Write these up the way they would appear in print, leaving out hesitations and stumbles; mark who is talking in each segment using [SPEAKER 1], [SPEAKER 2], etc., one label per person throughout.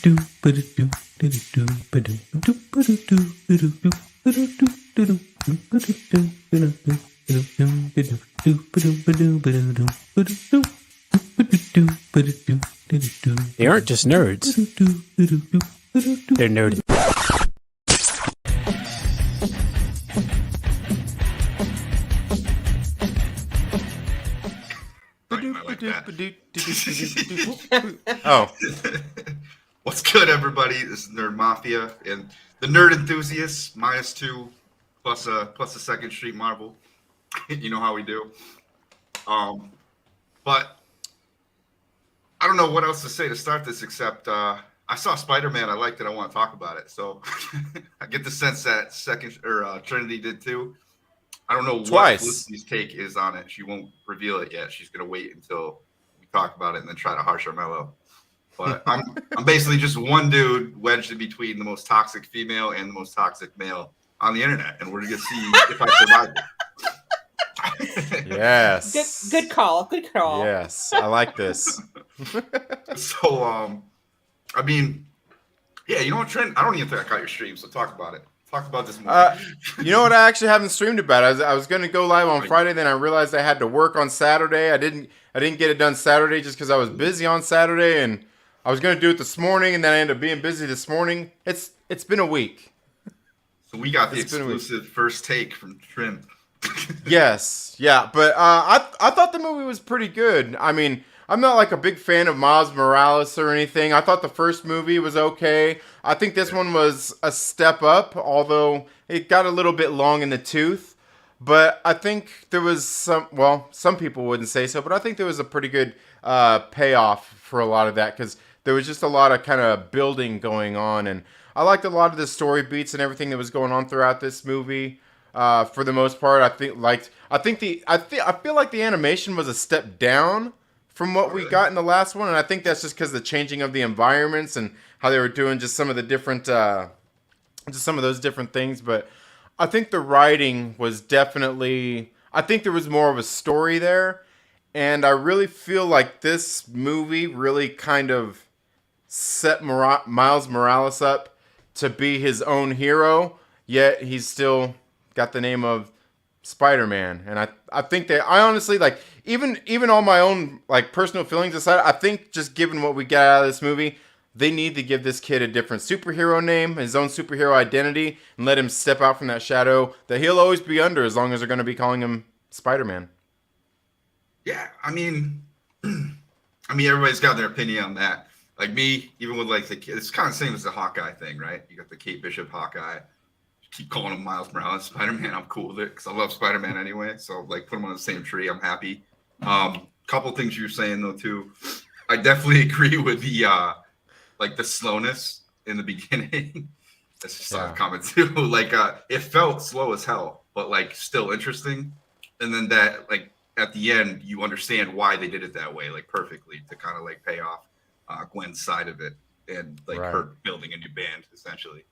[SPEAKER 1] They aren't just nerds. They're nerds.
[SPEAKER 2] Oh.
[SPEAKER 3] What's good, everybody? This is Nerd Mafia and the Nerd Enthusiasts, -2, plus a Second Street Marvel. You know how we do. But I don't know what else to say to start this except I saw Spider-Man. I liked it. I want to talk about it. So I get the sense that Trinity did too. I don't know what Felicity's take is on it. She won't reveal it yet. She's gonna wait until we talk about it and then try to harsh our mellow. But I'm basically just one dude wedged in between the most toxic female and the most toxic male on the internet, and we're gonna see if I survive
[SPEAKER 2] it. Yes.
[SPEAKER 4] Good call. Good call.
[SPEAKER 2] Yes, I like this.
[SPEAKER 3] So, I mean, yeah, you know what, Trent? I don't even think I caught your stream, so talk about it. Talk about this movie.
[SPEAKER 2] You know what? I actually haven't streamed about it. I was going to go live on Friday, then I realized I had to work on Saturday. I didn't get it done Saturday just because I was busy on Saturday, and I was going to do it this morning, and then I ended up being busy this morning. It's been a week.
[SPEAKER 3] So we got the exclusive first take from Trim.
[SPEAKER 2] Yes, yeah, but I thought the movie was pretty good. I mean, I'm not like a big fan of Miles Morales or anything. I thought the first movie was okay. I think this one was a step up, although it got a little bit long in the tooth. But I think there was some people wouldn't say so, but I think there was a pretty good payoff for a lot of that because there was just a lot of kind of building going on, and I liked a lot of the story beats and everything that was going on throughout this movie. For the most part, I feel like the animation was a step down from what we got in the last one, and I think that's just because the changing of the environments and how they were doing just some of the different, just some of those different things. But I think the writing was definitely, I think there was more of a story there, and I really feel like this movie really kind of set Miles Morales up to be his own hero, yet he's still got the name of Spider-Man. And I think that I honestly, like, even all my own like personal feelings aside, I think just given what we got out of this movie, they need to give this kid a different superhero name, his own superhero identity, and let him step out from that shadow that he'll always be under as long as they're going to be calling him Spider-Man.
[SPEAKER 3] Yeah, I mean, everybody's got their opinion on that. Like me, even with like it's kind of the same as the Hawkeye thing, right? You got the Kate Bishop Hawkeye. Keep calling him Miles Morales Spider-Man. I'm cool with it because I love Spider-Man anyway. So like put him on the same tree. I'm happy. Couple things you're saying though too. I definitely agree with the like the slowness in the beginning. That's just a comment too. Like it felt slow as hell, but like still interesting. And then that like at the end you understand why they did it that way, like perfectly to kind of like pay off Gwen's side of it and like her building a new band essentially.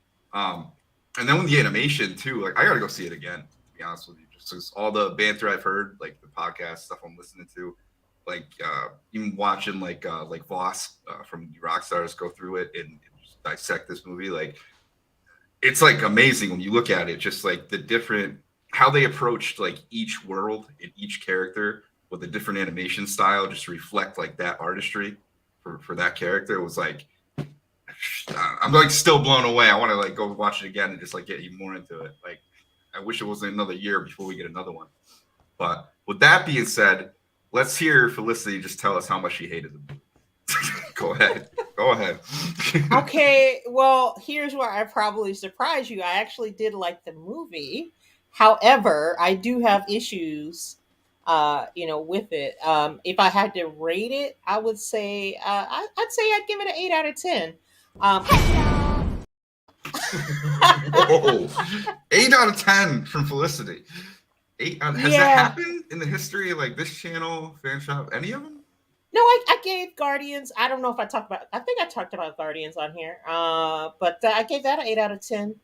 [SPEAKER 3] And then with the animation too, like I gotta go see it again, to be honest with you. Just because all the banter I've heard, like the podcast stuff I'm listening to, like even watching like Voss from the Rockstars go through it and just dissect this movie, like it's like amazing when you look at it, just like the different how they approached like each world and each character with a different animation style, just to reflect like that artistry for that character. It was like I'm like still blown away. I want to like go watch it again and just like get even more into it. Like I wish it wasn't another year before we get another one. But with that being said, let's hear Felicity just tell us how much she hated the movie. Go ahead.
[SPEAKER 4] Okay, well, here's where I probably surprised you. I actually did like the movie. However, I do have issues with it. If I had to rate it, I would say I'd say I'd give it an 8 out of 10.
[SPEAKER 3] Whoa. 8 out of 10 from Felicity. Has that happened in the history of like this channel, fan shop, any of them?
[SPEAKER 4] No, I gave Guardians. I don't know if I think I talked about Guardians on here. But I gave that an 8 out of 10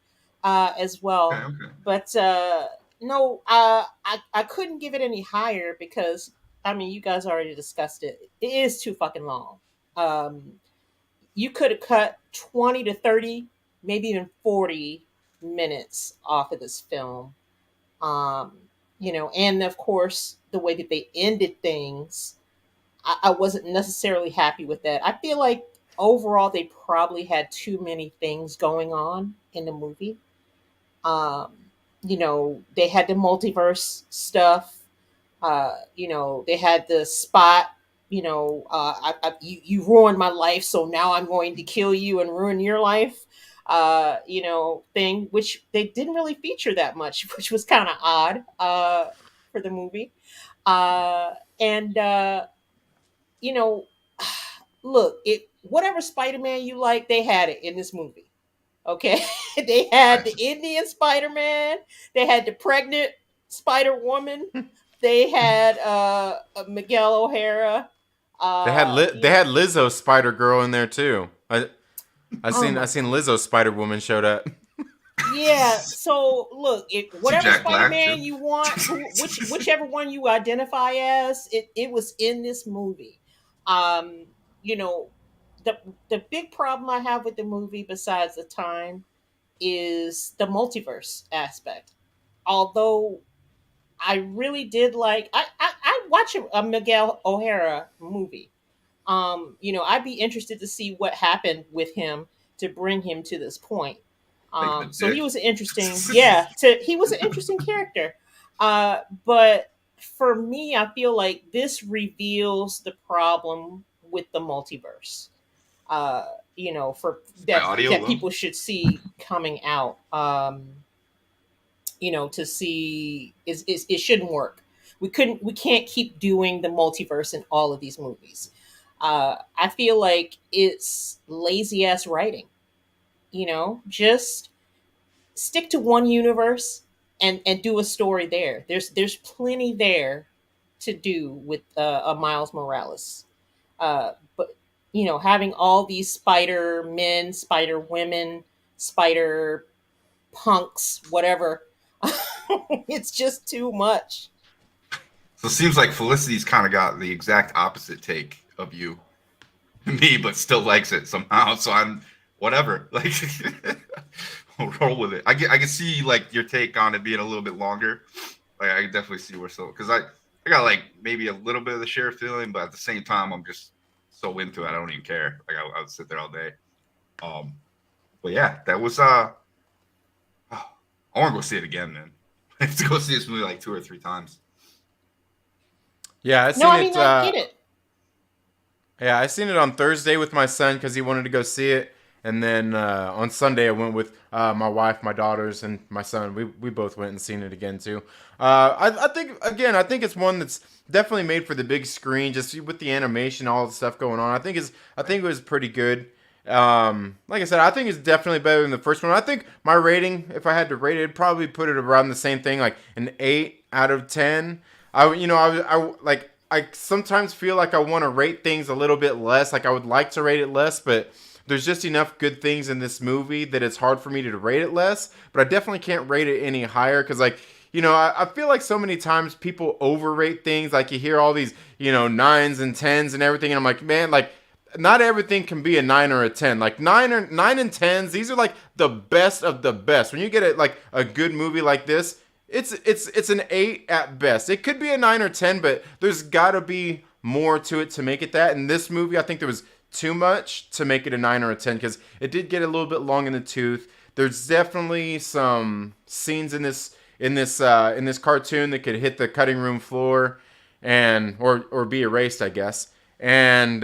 [SPEAKER 4] as well.
[SPEAKER 3] Okay.
[SPEAKER 4] But no, I couldn't give it any higher because I mean you guys already discussed it. It is too fucking long. you could have cut 20 to 30, maybe even 40 minutes off of this film. Um, and of course, the way that they ended things, I wasn't necessarily happy with that. I feel like overall, they probably had too many things going on in the movie. Um, they had the multiverse stuff. They had the spot. You ruined my life, so now I'm going to kill you and ruin your life. Thing which they didn't really feature that much, which was kind of odd for the movie. And you know, look, it whatever Spider-Man you like, they had it in this movie. Okay, they had the Indian Spider-Man, they had the pregnant Spider-Woman, they had Miguel O'Hara.
[SPEAKER 2] They had Lizzo Spider Girl in there too.
[SPEAKER 4] Oh
[SPEAKER 2] I
[SPEAKER 4] my
[SPEAKER 2] seen
[SPEAKER 4] god.
[SPEAKER 2] Lizzo Spider Woman showed up.
[SPEAKER 4] Yeah, so look,
[SPEAKER 3] See
[SPEAKER 4] whatever
[SPEAKER 3] Jack Black too.
[SPEAKER 4] Spider-Man you want, whichever one you identify as, it was in this movie. Um, you know, the big problem I have with the movie, besides the time, is the multiverse aspect. Although I really did like, I watch a Miguel O'Hara movie. I'd be interested to see what happened with him to bring him to this point.
[SPEAKER 3] Like the
[SPEAKER 4] So he
[SPEAKER 3] dick.
[SPEAKER 4] was an interesting, yeah, he was an interesting character. But for me, I feel like this reveals the problem with the multiverse. Uh, for
[SPEAKER 3] My audio
[SPEAKER 4] that
[SPEAKER 3] low.
[SPEAKER 4] people should see coming out. To see is it shouldn't work. We can't keep doing the multiverse in all of these movies. I feel like it's lazy ass writing. Just stick to one universe and do a story there. There's plenty there to do with a Miles Morales. But having all these Spider Men, Spider Women, Spider Punks, whatever, it's just too much.
[SPEAKER 3] So it seems like Felicity's kind of got the exact opposite take of you, me, but still likes it somehow. So I'm whatever. Like, I'll roll with it. I can see like your take on it being a little bit longer. Like I can definitely see where so because I got like maybe a little bit of the share feeling, but at the same time I'm just so into it. I don't even care. Like I would sit there all day. Um, but yeah, that was oh, I want to go see it again, man. I have to go see this movie like 2 or 3 times.
[SPEAKER 2] Yeah, I
[SPEAKER 4] No,
[SPEAKER 2] seen
[SPEAKER 4] I
[SPEAKER 2] it.
[SPEAKER 4] mean I get it.
[SPEAKER 2] Yeah, I seen it on Thursday with my son because he wanted to go see it, and then on Sunday I went with my wife, my daughters, and my son. We both went and seen it again too. I think again, I think it's one that's definitely made for the big screen, just with the animation, all the stuff going on. I think it was pretty good. Like I said, I think it's definitely better than the first one. I think my rating, if I had to rate it, I'd probably put it around the same thing, like an 8 out of 10. I sometimes feel like I want to rate things a little bit less. Like I would like to rate it less, but there's just enough good things in this movie that it's hard for me to rate it less. But I definitely can't rate it any higher because, like, I feel like so many times people overrate things. Like you hear all these, nines and tens and everything, and I'm like, man, like not everything can be a 9 or a 10. Like nine and tens, these are like the best of the best. When you get it like a good movie like this, it's an 8 at best. It could be a 9 or 10, but there's got to be more to it to make it that. In this movie, I think there was too much to make it a 9 or a 10 because it did get a little bit long in the tooth. There's definitely some scenes in this cartoon that could hit the cutting room floor and or be erased, I guess. And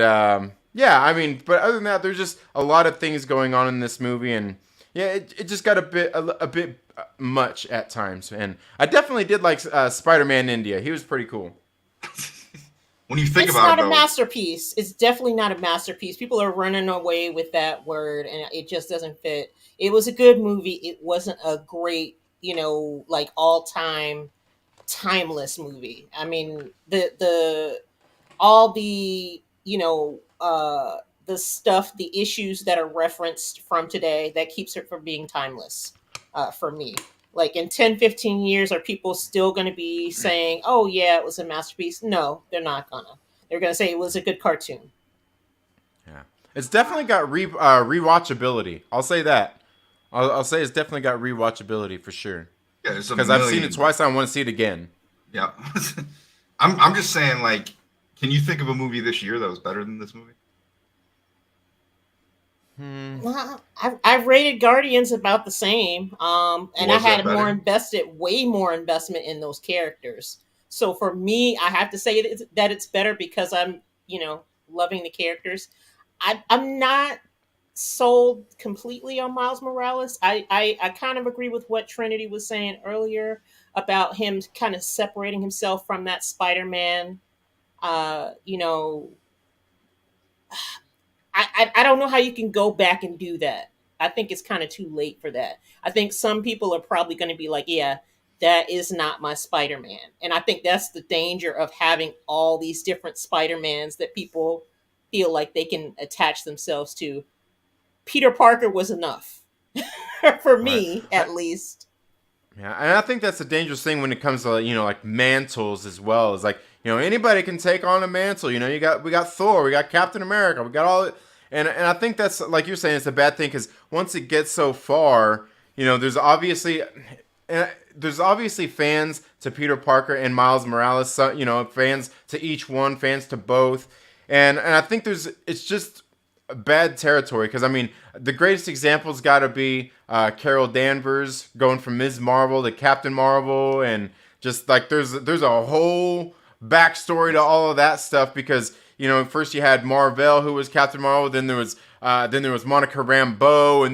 [SPEAKER 2] yeah, I mean, but other than that, there's just a lot of things going on in this movie, and yeah, it just got a bit much at times. And I definitely did like Spider-Man India. He was pretty cool.
[SPEAKER 3] When you think
[SPEAKER 4] It's
[SPEAKER 3] about
[SPEAKER 4] not
[SPEAKER 3] it,
[SPEAKER 4] a
[SPEAKER 3] though,
[SPEAKER 4] masterpiece. It's definitely not a masterpiece. People are running away with that word, and it just doesn't fit. It was a good movie. It wasn't a great, like all time timeless movie. I mean, the all the stuff, the issues that are referenced from today, that keeps it from being timeless for me. Like in 10, 15 years, are people still going to be saying, oh yeah, it was a masterpiece? No, they're not gonna. They're going to say it was a good cartoon.
[SPEAKER 2] Yeah. It's definitely got rewatchability. I'll say that. I'll say it's definitely got rewatchability for sure.
[SPEAKER 3] Yeah, there's a
[SPEAKER 2] Because I've seen it
[SPEAKER 3] million.
[SPEAKER 2] twice, and I want to see it again.
[SPEAKER 3] Yeah. I'm just saying, like, can you think of a movie this year that was better than this movie?
[SPEAKER 4] Well, I've rated Guardians about the same, and I
[SPEAKER 3] Was that
[SPEAKER 4] had
[SPEAKER 3] better?
[SPEAKER 4] way more investment in those characters. So for me, I have to say that it's better because I'm, loving the characters. I'm not sold completely on Miles Morales. I kind of agree with what Trinity was saying earlier about him kind of separating himself from that Spider-Man. Uh, you know, I don't know how you can go back and do that. I think it's kind of too late for that. I think some people are probably going to be like, yeah, that is not my Spider-Man. And I think that's the danger of having all these different Spider-Mans that people feel like they can attach themselves to. Peter Parker was enough for
[SPEAKER 2] Right.
[SPEAKER 4] me, at least.
[SPEAKER 2] Yeah, and I think that's a dangerous thing when it comes to like mantles as well. It's like anybody can take on a mantle. We got Thor, we got Captain America, we got all, and I think that's like you're saying, it's a bad thing because once it gets so far, there's obviously fans to Peter Parker and Miles Morales. So, fans to each one, fans to both, and I think it's just bad territory because I mean the greatest example's got to be Carol Danvers going from Ms. Marvel to Captain Marvel, and just like there's a whole backstory to all of that stuff because first you had Marvel who was Captain Marvel, then there was Monica Rambeau,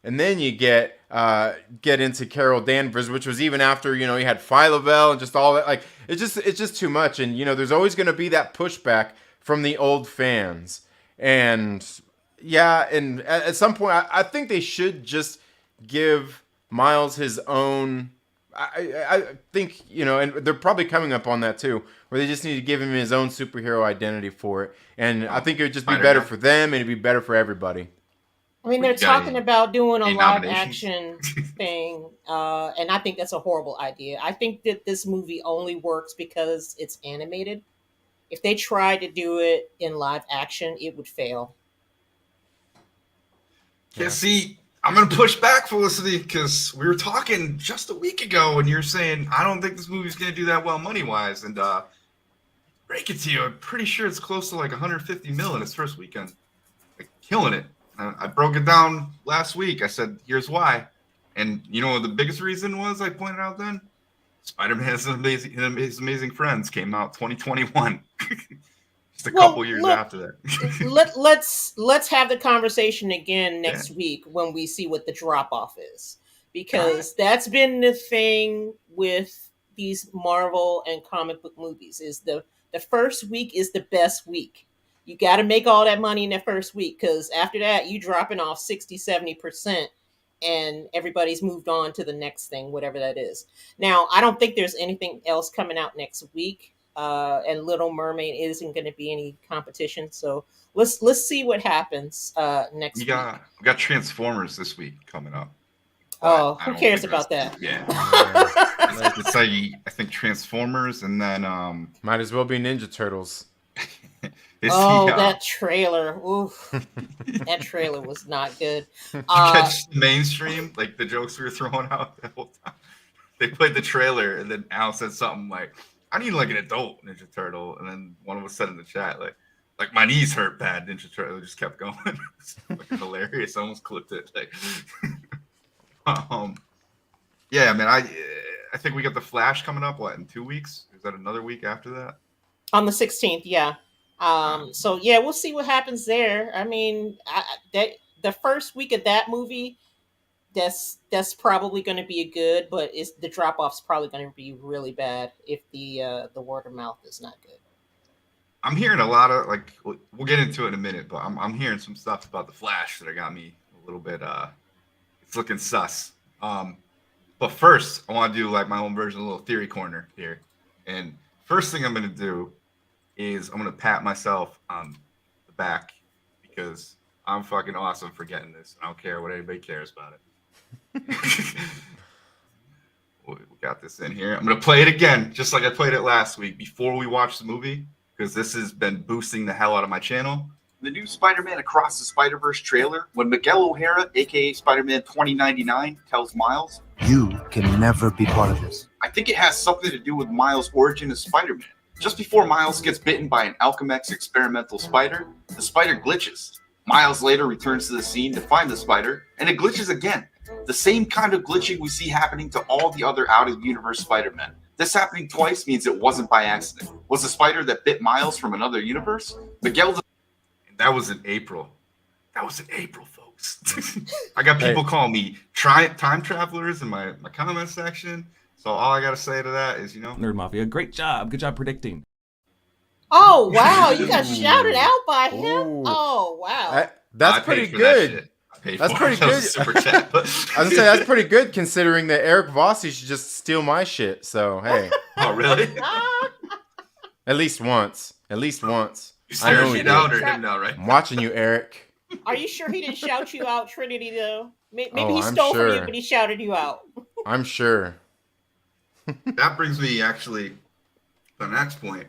[SPEAKER 2] and then you get into Carol Danvers, which was even after you had Phyla and just all that. Like it's just too much, and there's always going to be that pushback from the old fans. And yeah, and at some point, I think they should just give Miles his own. I think and they're probably coming up on that too, where they just need to give him his own superhero identity for it. And I think it would just be better for them, and it'd be better for everybody.
[SPEAKER 4] I mean, they're talking about doing a live
[SPEAKER 3] nominations?
[SPEAKER 4] action thing, and I think that's a horrible idea. I think that this movie only works because it's animated. If they tried to do it in live action, it would fail.
[SPEAKER 3] Yeah, see, I'm going to push back, Felicity, because we were talking just a week ago, and you're saying, I don't think this movie's going to do that well money-wise. And break it to you, I'm pretty sure it's close to like 150 mil in its first weekend. Like, killing it. I broke it down last week. I said, here's why. And the biggest reason was, I pointed out then? Spider-Man and His Amazing Friends came out 2021. Just a couple years after that.
[SPEAKER 4] let's have the conversation again next week when we see what the drop off is, because that's been the thing with these Marvel and comic book movies is the first week is the best week. You got to make all that money in the first week, because after that you dropping off 60-70%, and everybody's moved on to the next thing, whatever that is. Now, I don't think there's anything else coming out next week. And Little Mermaid isn't going to be any competition, so let's see what happens next week.
[SPEAKER 3] We got Transformers this week coming up.
[SPEAKER 4] Oh, who cares about that?
[SPEAKER 3] Yeah, it's like I think Transformers, and then
[SPEAKER 2] might as well be Ninja Turtles.
[SPEAKER 4] That trailer! Oof, that trailer was not good.
[SPEAKER 3] Catch the mainstream, like the jokes we were throwing out the whole time. They played the trailer, and then Al said something like, I need like an adult Ninja Turtle, and then one of us said in the chat like my knees hurt bad. Ninja Turtle just kept going. Like, hilarious. I almost clipped it. Like, yeah, man. I think we got the Flash coming up. What, in 2 weeks? Is that another week after that?
[SPEAKER 4] On the 16th, yeah. So yeah, we'll see what happens there. I mean, the first week of that movie, that's probably going to be good, but the drop off's probably going to be really bad if the word of mouth is not good.
[SPEAKER 3] I'm hearing a lot of we'll get into it in a minute, but I'm hearing some stuff about the Flash that got me a little bit. It's looking sus. But first, I want to do like my own version, a little theory corner here. And first thing I'm going to do is I'm going to pat myself on the back because I'm fucking awesome for getting this. I don't care what anybody cares about it. We got this in here. I'm going to play it again, just like I played it last week before we watched the movie, because this has been boosting the hell out of my channel.
[SPEAKER 5] In the new Spider-Man Across the Spider-Verse trailer, when Miguel O'Hara, aka Spider-Man 2099, tells Miles,
[SPEAKER 6] You can never be part of this.
[SPEAKER 5] I think it has something to do with Miles' origin as Spider-Man. Just before Miles gets bitten by an Alchemex experimental spider, the spider glitches. Miles later returns to the scene to find the spider, and it glitches again. The same kind of glitching we see happening to all the other out-of-universe Spider-Men. This happening twice means it wasn't by accident. Was the spider that bit Miles from another universe? Miguel...
[SPEAKER 3] That was in April. That was in April, folks. I got people calling me time travelers in my comment section. So all I got to say to that is,
[SPEAKER 7] Nerd Mafia, great job. Good job predicting.
[SPEAKER 4] Oh, wow. You got shouted out by him?
[SPEAKER 2] Ooh.
[SPEAKER 4] Oh, wow.
[SPEAKER 2] That's pretty good. That's pretty good.
[SPEAKER 3] Super chat.
[SPEAKER 2] I was gonna say that's pretty good considering that Eric Vossi should just steal my shit. So hey.
[SPEAKER 3] Oh really?
[SPEAKER 2] At least once. At least once.
[SPEAKER 3] You
[SPEAKER 2] I know
[SPEAKER 3] staring
[SPEAKER 2] he
[SPEAKER 3] me
[SPEAKER 2] did.
[SPEAKER 3] down or him now, right?
[SPEAKER 2] I'm watching you, Eric.
[SPEAKER 4] Are you sure he didn't shout you out, Trinity, though? Maybe
[SPEAKER 2] Oh,
[SPEAKER 4] he
[SPEAKER 2] I'm
[SPEAKER 4] stole from you,
[SPEAKER 2] sure.
[SPEAKER 4] but he shouted you out.
[SPEAKER 2] I'm sure.
[SPEAKER 3] That brings me actually to the next point.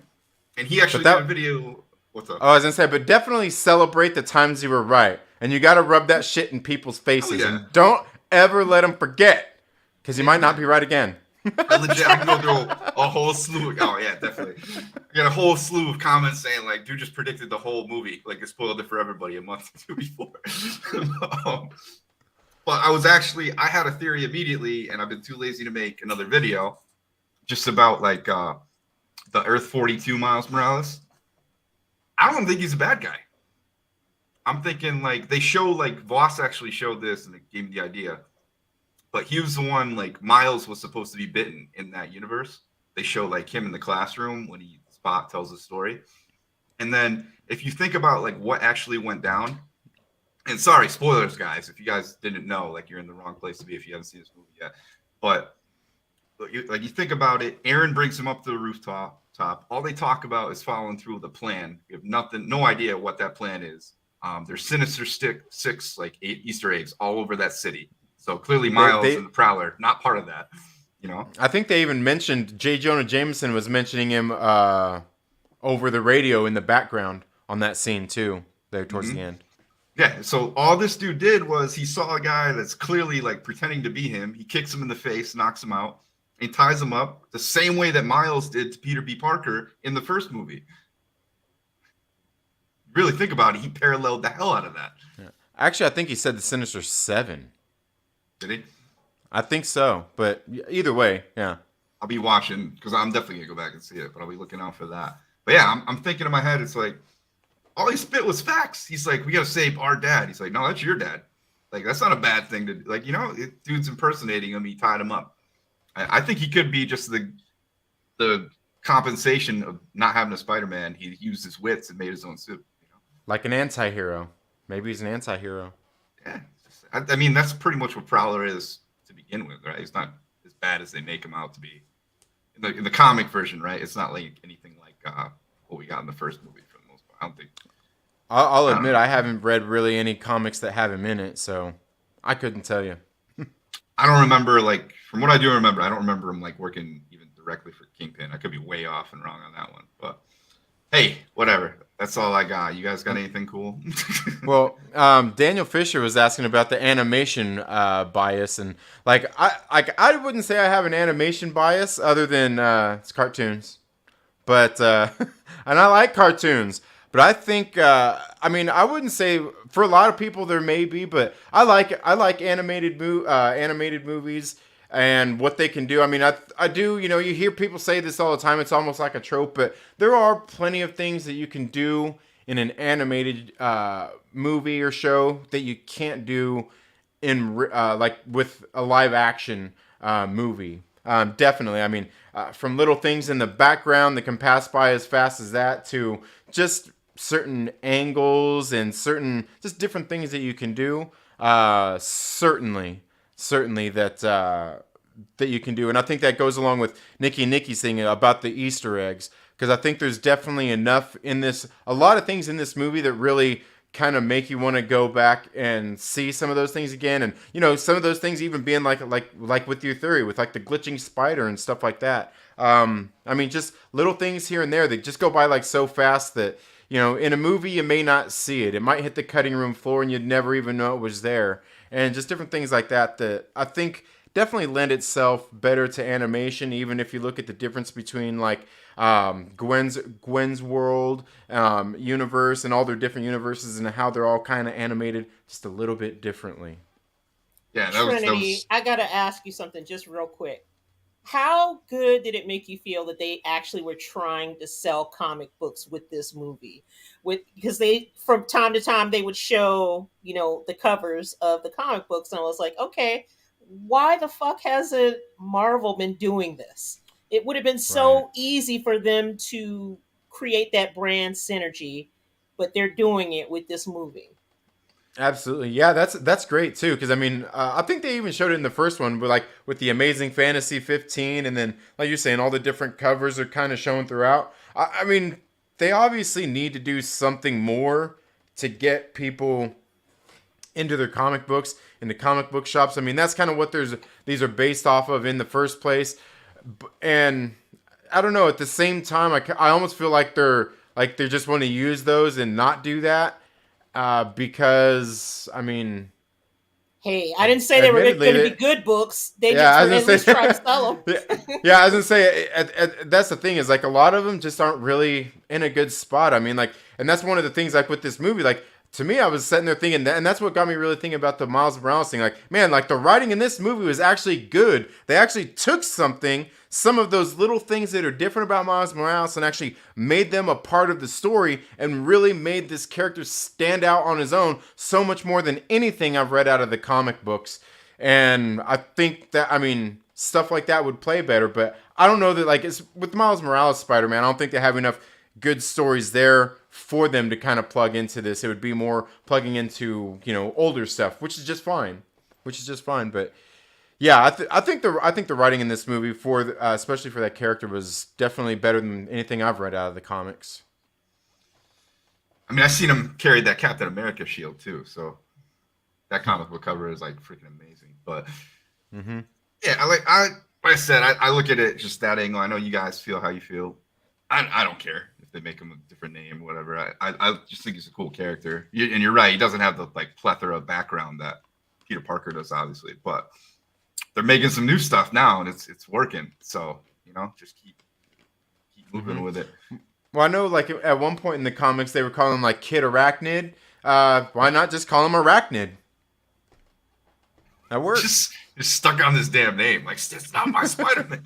[SPEAKER 3] And he actually
[SPEAKER 2] But
[SPEAKER 3] did a video. What's up?
[SPEAKER 2] Oh, I was gonna say, but definitely celebrate the times you were right, and you got to rub that shit in people's faces,
[SPEAKER 3] Oh, yeah.
[SPEAKER 2] and don't ever let them forget, because you might not be right again.
[SPEAKER 3] I can go through a whole slew. Oh yeah, definitely. I got a whole slew of comments saying like, "Dude just predicted the whole movie. Like, it spoiled it for everybody a month or two before." But I had a theory immediately, and I've been too lazy to make another video, just about like the Earth 42 Miles Morales. I don't think he's a bad guy. I'm thinking like they show like Voss actually showed this and it gave me the idea. But he was the one, like, Miles was supposed to be bitten in that universe. They show, like, him in the classroom when Spot tells the story. And then if you think about, like, what actually went down, and sorry, spoilers, guys, if you guys didn't know, like, you're in the wrong place to be if you haven't seen this movie yet. But, you think about it, Aaron brings him up to the rooftop. All they talk about is following through with the plan. We have no idea what that plan is. There's Sinister Six, like, 8 Easter eggs all over that city. So clearly Miles and the Prowler, not part of that,
[SPEAKER 2] I think they even mentioned J. Jonah Jameson was mentioning him over the radio in the background on that scene too, there towards the end.
[SPEAKER 3] Yeah, so all this dude did was he saw a guy that's clearly like pretending to be him. He kicks him in the face, knocks him out, and ties him up the same way that Miles did to Peter B. Parker in the first movie. Really think about it, he paralleled the hell out of that.
[SPEAKER 2] Yeah. Actually, I think he said the Sinister Seven.
[SPEAKER 3] Did he?
[SPEAKER 2] I think so, but either way, yeah.
[SPEAKER 3] I'll be watching because I'm definitely gonna go back and see it, but I'll be looking out for that. But yeah, I'm thinking in my head, it's like all he spit was facts. He's like, we gotta save our dad. He's like, no, that's your dad. Like, that's not a bad thing to like. Dude's impersonating him. He tied him up. I think he could be just the compensation of not having a Spider-Man. He used his wits and made his own suit.
[SPEAKER 2] Like an anti-hero. Maybe he's an anti-hero.
[SPEAKER 3] Yeah. I mean, that's pretty much what Prowler is to begin with, right? He's not as bad as they make him out to be in the comic version, right? It's not like anything like what we got in the first movie for the most part. I don't think.
[SPEAKER 2] I'll admit I haven't read really any comics that have him in it, so I couldn't tell you.
[SPEAKER 3] I don't remember, like, from what I do remember, I don't remember him like working even directly for Kingpin. I could be way off and wrong on that one, but hey, whatever. That's all I got. You guys got anything cool?
[SPEAKER 2] Well, Daniel Fisher was asking about the animation bias, and I wouldn't say I have an animation bias other than it's cartoons, but and I like cartoons. But I think I wouldn't say for a lot of people there may be, but I like animated movies and what they can do. I mean, I do, you hear people say this all the time. It's almost like a trope, but there are plenty of things that you can do in an animated movie or show that you can't do in like with a live action movie. Definitely. I mean, from little things in the background that can pass by as fast as that to just certain angles and certain just different things that you can do. Certainly that you can do. And I think that goes along with Nikki's thing about the Easter eggs, because I think there's definitely enough in this, a lot of things in this movie that really kind of make you want to go back and see some of those things again. And, some of those things even being like with your theory, with like the glitching spider and stuff like that. Just little things here and there that just go by like so fast that, in a movie you may not see it. It might hit the cutting room floor and you'd never even know it was there. And just different things like that I think definitely lend itself better to animation, even if you look at the difference between like Gwen's world universe and all their different universes and how they're all kind of animated just a little bit differently.
[SPEAKER 3] Yeah,
[SPEAKER 4] Trinity, I gotta ask you something just real quick. How good did it make you feel that they actually were trying to sell comic books with this movie? Because they, from time to time, they would show, the covers of the comic books, and I was like, okay, why the fuck hasn't Marvel been doing this? It would have been so easy for them to create that brand synergy, but they're doing it with this movie.
[SPEAKER 2] Absolutely, yeah, that's great too. Because I mean, I think they even showed it in the first one, but like with the Amazing Fantasy 15, and then like you're saying, all the different covers are kind of shown throughout. I mean, they obviously need to do something more to get people into their comic books, into comic book shops. I mean, that's kind of what these are based off of in the first place. And I don't know. At the same time, I almost feel like they're just want to use those and not do that. Because I mean,
[SPEAKER 4] hey, I didn't say they were going to be good books. They just were at least trying to sell them.
[SPEAKER 2] Yeah, I was gonna say that's the thing is like a lot of them just aren't really in a good spot. I mean, like, and that's one of the things like with this movie. Like to me, I was sitting there thinking that, and that's what got me really thinking about the Miles Morales thing. Like, man, like the writing in this movie was actually good. They actually took some of those little things that are different about Miles Morales and actually made them a part of the story and really made this character stand out on his own so much more than anything I've read out of the comic books. And I think that, I mean, stuff like that would play better, but I don't know that, like, it's with Miles Morales Spider-Man, I don't think they have enough good stories there for them to kind of plug into this. It would be more plugging into, older stuff, which is just fine. But yeah, I think the writing in this movie for especially for that character was definitely better than anything I've read out of the comics.
[SPEAKER 3] I mean, I've seen him carry that Captain America shield too, so that comic book cover is like freaking amazing. But yeah, like I said, I look at it just that angle. I know you guys feel how you feel. I don't care if they make him a different name or whatever. I just think he's a cool character. And you're right, he doesn't have the like plethora of background that Peter Parker does, obviously, but they're making some new stuff now, and it's working. So just keep moving with it.
[SPEAKER 2] Well, I know like at one point in the comics they were calling him like Kid Arachnid. Why not just call him Arachnid? That works.
[SPEAKER 3] Just stuck on this damn name. Like, it's not my Spider-Man.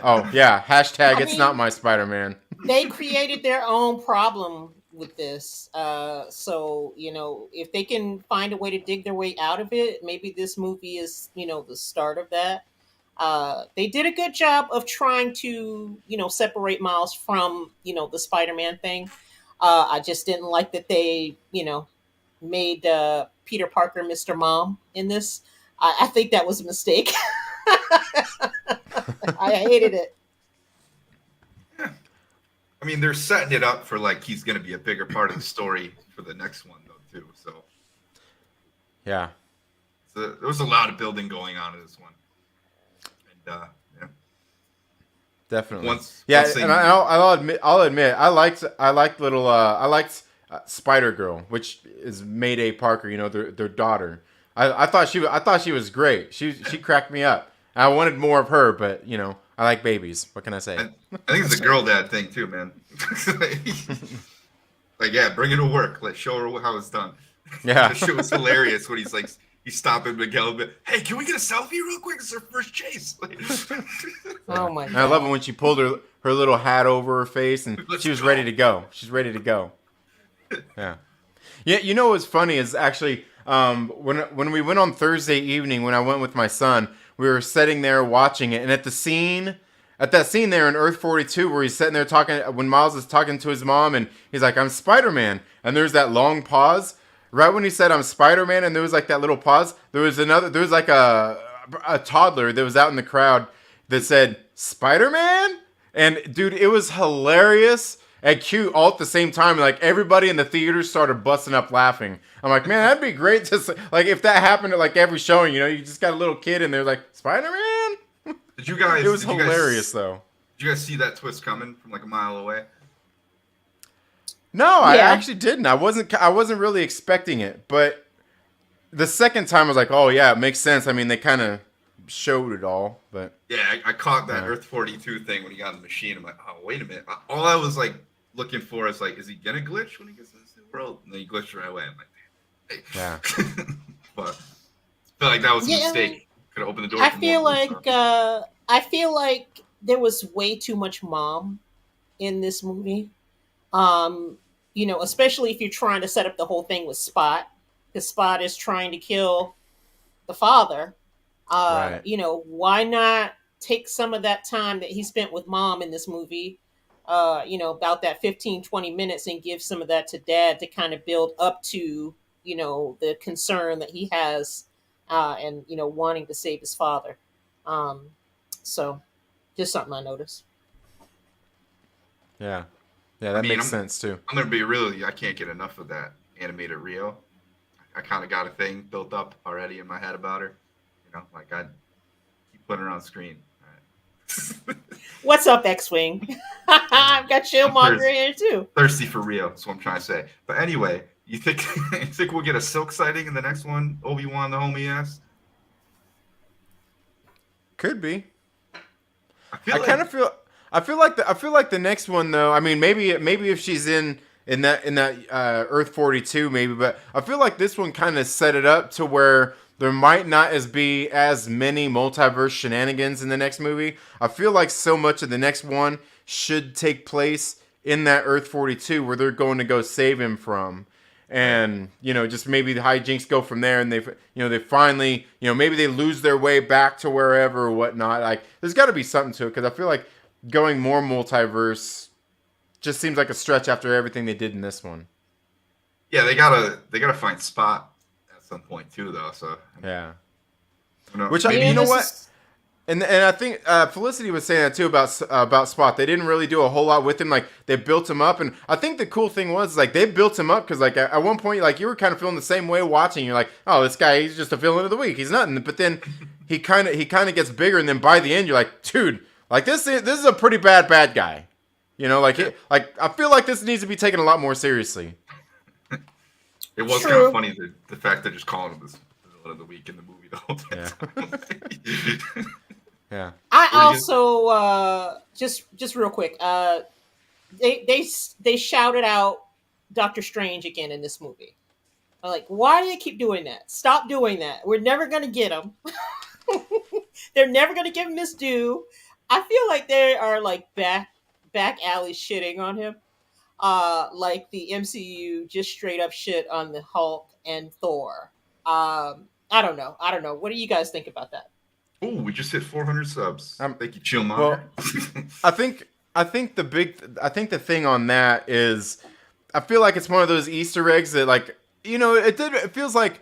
[SPEAKER 2] Oh yeah, hashtag it's not my Spider-Man.
[SPEAKER 4] They created their own problem with this. So, if they can find a way to dig their way out of it, maybe this movie is, the start of that. They did a good job of trying to, separate Miles from, the Spider-Man thing. I just didn't like that they, made Peter Parker Mr. Mom in this. I think that was a mistake. I hated it.
[SPEAKER 3] I mean, they're setting it up for like he's going to be a bigger part of the story for the next one, though, too. So,
[SPEAKER 2] yeah.
[SPEAKER 3] So there was a lot of building going on in this one, and yeah,
[SPEAKER 2] definitely.
[SPEAKER 3] And
[SPEAKER 2] I'll admit, I liked Spider Girl, which is Mayday Parker. Their daughter. I thought she was great. She cracked me up. I wanted more of her, but I like babies. What can I say?
[SPEAKER 3] I think it's a girl dad thing too, man. Like, yeah, bring her to work. Let's show her how it's done.
[SPEAKER 2] Yeah,
[SPEAKER 3] the show was hilarious when he's stopping Miguel. But hey, can we get a selfie real quick? It's her first chase.
[SPEAKER 4] Oh my God!
[SPEAKER 2] I love it when she pulled her little hat over her face and she was ready to go. She's ready to go. Yeah. Yeah, what's funny is actually when we went on Thursday evening when I went with my son, we were sitting there watching it, and at that scene there in Earth 42 where he's sitting there talking, when Miles is talking to his mom and he's like, I'm Spider-Man, and there's that long pause right when he said I'm Spider-Man, and there was like that little pause, there was like a toddler that was out in the crowd that said Spider-Man, and dude, it was hilarious and cute all at the same time. Like everybody in the theater started busting up laughing. I'm like, man, that'd be great to like if that happened at like every showing. You just got a little kid and they're like, Spider-Man.
[SPEAKER 3] Did you guys?
[SPEAKER 2] It was hilarious though.
[SPEAKER 3] Did you guys see that twist coming from like a mile away?
[SPEAKER 2] No, I
[SPEAKER 4] Yeah.
[SPEAKER 2] actually didn't. I wasn't really expecting it, but the second time I was like, oh yeah, it makes sense. I mean, they kind of showed it all, but
[SPEAKER 3] Yeah, I caught that
[SPEAKER 2] Yeah.
[SPEAKER 3] Earth 42 thing when he got in the machine. I'm like, oh, wait a minute. All I was like looking for is like, is he gonna glitch when he gets in this new world? And then he glitched right away. I'm like, hey.
[SPEAKER 2] Yeah.
[SPEAKER 3] But I feel like that was a
[SPEAKER 4] Yeah.
[SPEAKER 3] mistake. Could have opened the door.
[SPEAKER 4] I
[SPEAKER 3] for
[SPEAKER 4] feel
[SPEAKER 3] more
[SPEAKER 4] like
[SPEAKER 3] stuff.
[SPEAKER 4] I feel like there was way too much mom in this movie. Um, especially if you're trying to set up the whole thing with Spot, because Spot is trying to kill the father.
[SPEAKER 2] Right.
[SPEAKER 4] Why not take some of that time that he spent with mom in this movie, about that 15, 20 minutes, and give some of that to dad to kind of build up to, the concern that he has, and, wanting to save his father. So just something I noticed.
[SPEAKER 2] yeah, that
[SPEAKER 3] mean,
[SPEAKER 2] makes sense too.
[SPEAKER 3] I'm gonna be real with you. I can't get enough of that animated Rio. I kind of got a thing built up already in my head about her. Like I'd keep putting her on screen. All right.
[SPEAKER 4] What's up, X-Wing? I've got Chillmonger here too.
[SPEAKER 3] Thirsty for Rio. That's what I'm trying to say. But anyway, you think we'll get a Silk sighting in the next one? Obi-Wan the homie asked.
[SPEAKER 2] Could be.
[SPEAKER 3] I
[SPEAKER 2] I feel like the next one though. I mean, maybe if she's in that Earth 42, maybe, but I feel like this one kind of set it up to where there might not be as many multiverse shenanigans in the next movie. I feel like so much of the next one should take place in that Earth 42 where they're going to go save him from. And, just maybe the hijinks go from there and they finally, maybe they lose their way back to wherever or whatnot. Like, there's got to be something to it because I feel like going more multiverse just seems like a stretch after everything they did in this one.
[SPEAKER 3] Yeah, they gotta find Spot at some point too, though. So
[SPEAKER 2] Yeah.
[SPEAKER 3] Which
[SPEAKER 2] You know what? And I think Felicity was saying that too about Spot. They didn't really do a whole lot with him. Like, they built him up, and I think the cool thing was like they built him up because like at one point like you were kind of feeling the same way watching. You're like, oh, this guy, he's just a villain of the week. He's nothing. But then he kind of gets bigger, and then by the end you're like, dude, like this is a pretty bad guy. I feel like this needs to be taken a lot more seriously.
[SPEAKER 3] It was
[SPEAKER 4] True.
[SPEAKER 3] kind of funny the fact they're just calling him this villain of the week in the movie the whole time.
[SPEAKER 2] Yeah.
[SPEAKER 4] I also just real quick, they shouted out Doctor Strange again in this movie. I'm like, why do they keep doing that? Stop doing that. We're never gonna get him. They're never gonna give him his due. I feel like they are like back alley shitting on him. Like the MCU just straight up shit on the Hulk and Thor. I don't know. What do you guys think about that?
[SPEAKER 3] Oh, we just hit 400 subs. Thank you, Chillmonger.
[SPEAKER 2] Well, I think the thing on that is, I feel like it's one of those Easter eggs that like it feels like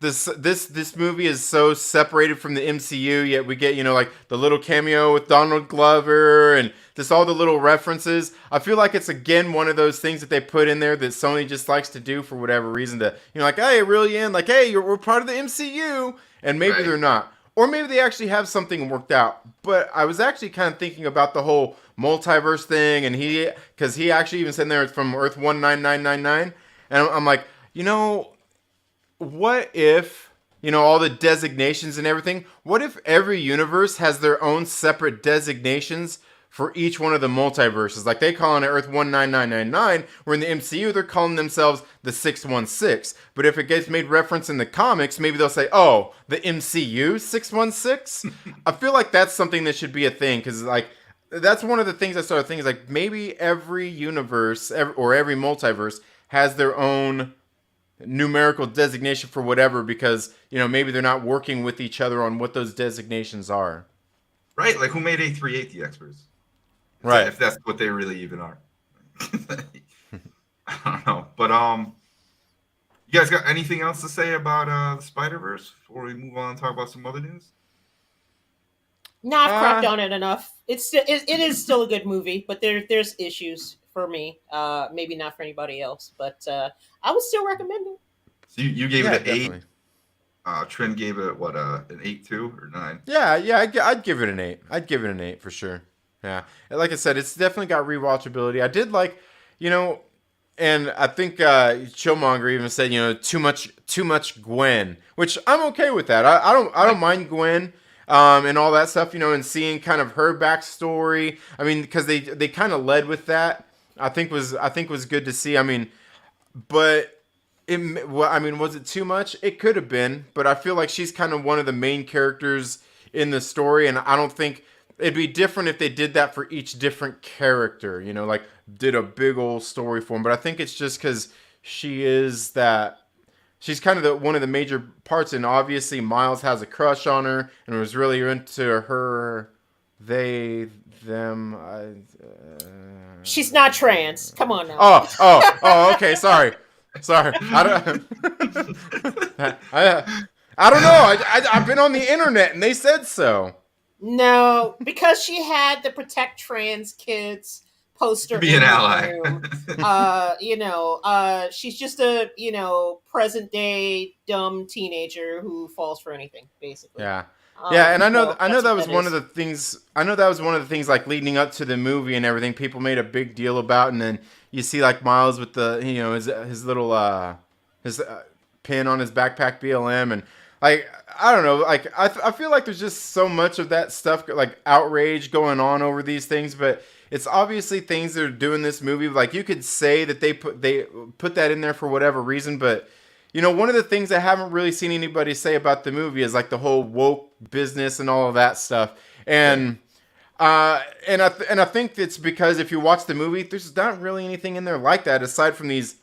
[SPEAKER 2] this movie is so separated from the MCU, yet we get like the little cameo with Donald Glover and just all the little references. I feel like it's again one of those things that they put in there that Sony just likes to do for whatever reason to like, hey, really in like, hey, we're part of the MCU, and maybe
[SPEAKER 3] Right.
[SPEAKER 2] they're not. Or maybe they actually have something worked out. But I was actually kind of thinking about the whole multiverse thing, and because he actually even said there it's from Earth 19999, and I'm like, what if, all the designations and everything, what if every universe has their own separate designations for each one of the multiverses? Like, they call it Earth 19999, where in the MCU, they're calling themselves the 616. But if it gets made reference in the comics, maybe they'll say, oh, the MCU 616? I feel like that's something that should be a thing, because, like, that's one of the things I started thinking is, like, maybe every universe, or every multiverse, has their own numerical designation for whatever, because maybe they're not working with each other on what those designations are.
[SPEAKER 3] Right, like who made A380 the experts?
[SPEAKER 2] Right.
[SPEAKER 3] If that's what they really even are. I don't know, but you guys got anything else to say about the Spider-Verse before we move on and talk about some other news?
[SPEAKER 4] No, I've crapped on it enough. It is still a good movie, but there's issues for me. Maybe not for anybody else, but I would still recommend it.
[SPEAKER 3] So you gave it an
[SPEAKER 2] definitely.
[SPEAKER 3] 8. Trin gave it what an 8 too or 9?
[SPEAKER 2] Yeah, I'd give it an 8. I'd give it an 8 for sure. Yeah, like I said, it's definitely got rewatchability. I did like, And I think Chillmonger even said, too much Gwen, which I'm okay with that. I don't mind Gwen, and all that stuff, and seeing kind of her backstory. I mean, because they kind of led with that. I think was good to see. I mean, but was it too much? It could have been, but I feel like she's kind of one of the main characters in the story, and I don't think it'd be different if they did that for each different character, like did a big old story for him. But I think it's just because she's kind of one of the major parts, and obviously Miles has a crush on her and was really into her, them.
[SPEAKER 4] She's not trans. Come on now.
[SPEAKER 2] Oh, okay, sorry. I don't know. I've been on the internet and they said so.
[SPEAKER 4] No, because she had the Protect Trans Kids poster.
[SPEAKER 3] Be an ally.
[SPEAKER 4] She's just a present day dumb teenager who falls for anything, basically.
[SPEAKER 2] Yeah. Yeah, and I know that was one
[SPEAKER 4] is.
[SPEAKER 2] of the things. I know that was one of the things, like leading up to the movie and everything. People made a big deal about, and then you see like Miles with the his little pin on his backpack BLM, and like I don't know, like I feel like there's just so much of that stuff, like outrage going on over these things, but it's obviously things that are doing this movie. Like you could say that they put that in there for whatever reason, but. One of the things I haven't really seen anybody say about the movie is like the whole woke business and all of that stuff. And I think it's because if you watch the movie, there's not really anything in there like that aside from these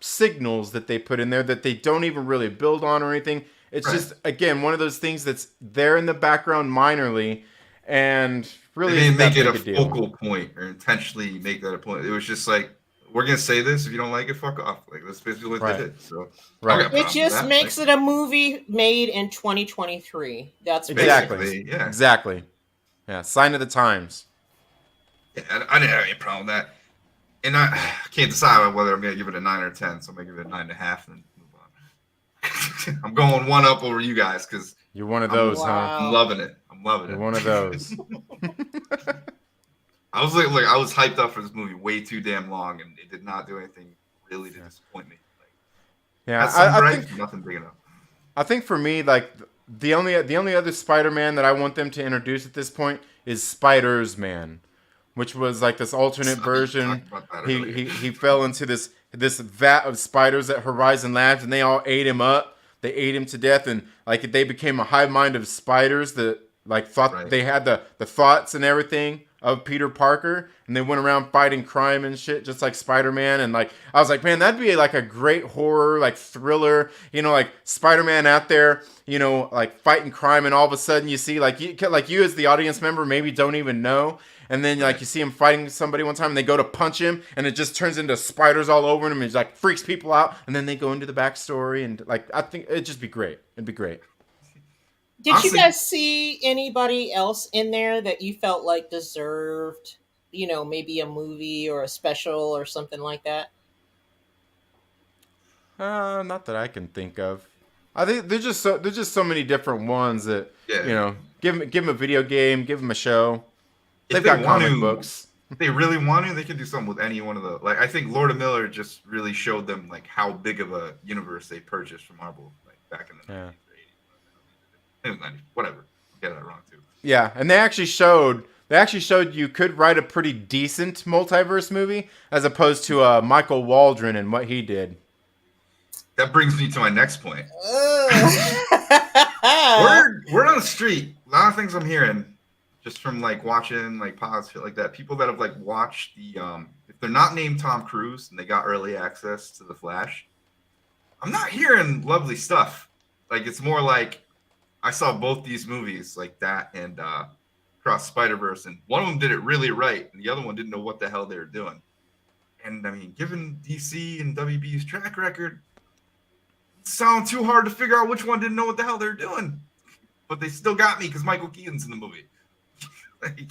[SPEAKER 2] signals that they put in there that they don't even really build on or anything. It's just, again, one of those things that's there in the background minorly and really
[SPEAKER 3] they didn't make it a
[SPEAKER 2] deal.
[SPEAKER 3] focal point or intentionally make that a point. It was just like, we're gonna say this. If you don't like it, fuck off. Like that's basically what they did. So
[SPEAKER 2] right.
[SPEAKER 4] It just makes it a movie made in 2023. That's
[SPEAKER 2] exactly.
[SPEAKER 3] Yeah.
[SPEAKER 2] Exactly. Yeah. Sign of the times.
[SPEAKER 3] Yeah, I didn't have any problem with that. And I can't decide whether I'm gonna give it a 9 or 10. So I'm gonna give it a 9.5 and move on. I'm going one up over you guys because
[SPEAKER 2] you're one of those, huh?
[SPEAKER 3] I'm loving it.
[SPEAKER 2] You're one of those.
[SPEAKER 3] I was like, I was hyped up for this movie way too damn long, and it did not do anything really to disappoint me. I think nothing big enough.
[SPEAKER 2] I think for me, like the only other Spider-Man that I want them to introduce at this point is Spider's Man, which was like this alternate version. He fell into this vat of spiders at Horizon Labs, and they all ate him up. They ate him to death, and like they became a hive mind of spiders that like thought they had the thoughts and everything of Peter Parker, and they went around fighting crime and shit just like Spider-Man. And like I was like, man, that'd be like a great horror like thriller, like Spider-Man out there, like fighting crime, and all of a sudden you see like you as the audience member maybe don't even know, and then like you see him fighting somebody one time and they go to punch him and it just turns into spiders all over him and it like freaks people out, and then they go into the backstory, and like I think it'd just be great. It'd be great.
[SPEAKER 4] Did honestly, you guys see anybody else in there that you felt like deserved, maybe a movie or a special or something like that?
[SPEAKER 2] Not that I can think of. I think there's just so many different ones that give them a video game, give them a show. They've got comic books.
[SPEAKER 3] If they really want to, they can do something with any one of the. Like I think Lord of Miller just really showed them like how big of a universe they purchased from Marvel like back in the 90s. It was 90s, whatever. I get that wrong too.
[SPEAKER 2] Yeah, and they actually showed you could write a pretty decent multiverse movie as opposed to Michael Waldron and what he did.
[SPEAKER 3] That brings me to my next point. Word on the street. A lot of things I'm hearing just from like watching like pods, shit like that. People that have like watched the if they're not named Tom Cruise and they got early access to The Flash, I'm not hearing lovely stuff. Like it's more like I saw both these movies like that and Cross Spiderverse, and one of them did it really right, and the other one didn't know what the hell they were doing. And I mean, given DC and WB's track record, it sounded too hard to figure out which one didn't know what the hell they were doing. But they still got me because Michael Keaton's in the movie. Like,